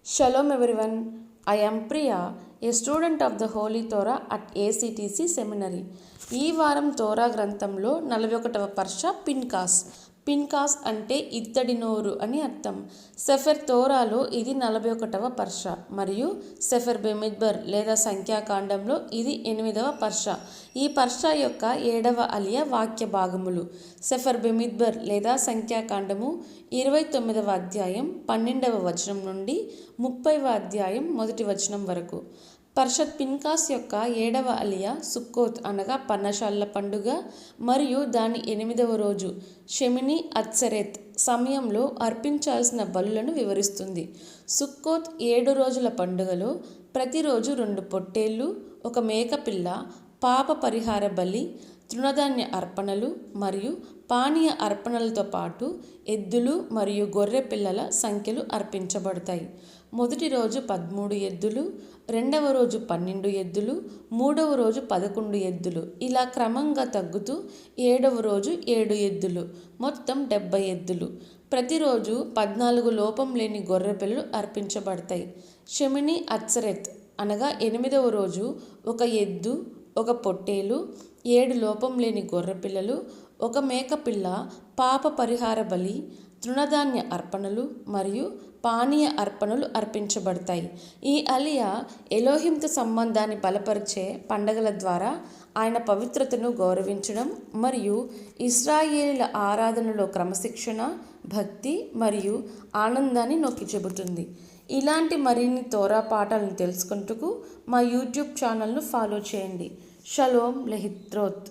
Shalom everyone, I am Priya, a student of the Holy Torah at ACTC Seminary. ఈ వారం తోరా గ్రంథంలో 41వ పర్ష పిన్కాస్ అంటే ఇత్తడి నోరు అని అర్థం. సెఫర్ తోరాలో ఇది 41వ పర్ష మరియు సెఫర్ బెమిద్బర్ లేదా సంఖ్యాకాండంలో ఇది 8వ పర్ష. ఈ పర్ష యొక్క 7వ అలియ వాక్య భాగములు. సెఫర్ బెమిద్బర్ లేదా సంఖ్యాకాండము 29వ అధ్యాయం 12వ వచనం నుండి 30వ అధ్యాయం 1వ వచనం వరకు. పర్షత్ పిన్కాస్ యొక్క 7వ అలియ సుక్కోత్ అనగా పన్నశాల పండుగ మరియు దాని 8వ రోజు షెమిని అత్సరెత్ సమయంలో అర్పించాల్సిన బలులను వివరిస్తుంది. సుక్కోత్ 7 రోజుల పండుగలో ప్రతిరోజు 2 పొట్టేళ్ళు, 1 మేకపిల్ల, పాప పరిహార బలి, తృణధాన్య అర్పణలు మరియు పానీయ అర్పణలతో పాటు ఎద్దులు మరియు గొర్రె పిల్లల సంఖ్యలు అర్పించబడతాయి. మొదటి రోజు 13 ఎద్దులు, 2వ రోజు 12 ఎద్దులు, 3వ రోజు 11 ఎద్దులు, ఇలా క్రమంగా తగ్గుతూ 7వ రోజు 7 ఎద్దులు, మొత్తం 70 ఎద్దులు. ప్రతిరోజు 14 లోపం లేని గొర్రె పిల్లలు అర్పించబడతాయి. షెమిని అత్సరెత్ అనగా 8వ రోజు 1 ఎద్దు, 1 పొట్టేలు, 7 లోపం లేని గొర్రె పిల్లలు, 1 మేకపిల్ల, పాప పరిహార బలి, తృణధాన్య అర్పణలు మరియు పానీయ అర్పణలు అర్పించబడతాయి. ఈ అలియా ఎలోహింతో సంబంధాన్ని బలపరిచే పండగల ద్వారా ఆయన పవిత్రతను గౌరవించడం మరియు ఇశ్రాయేలీల ఆరాధనలో క్రమశిక్షణ, భక్తి మరియు ఆనందాన్ని నొక్కి చెబుతుంది. ఇలాంటి మరిన్ని తోరా పాఠాలను తెలుసుకుంటూ మా యూట్యూబ్ ఛానల్ను ఫాలో చేయండి. షలోమ్ లెహిత్రోత్.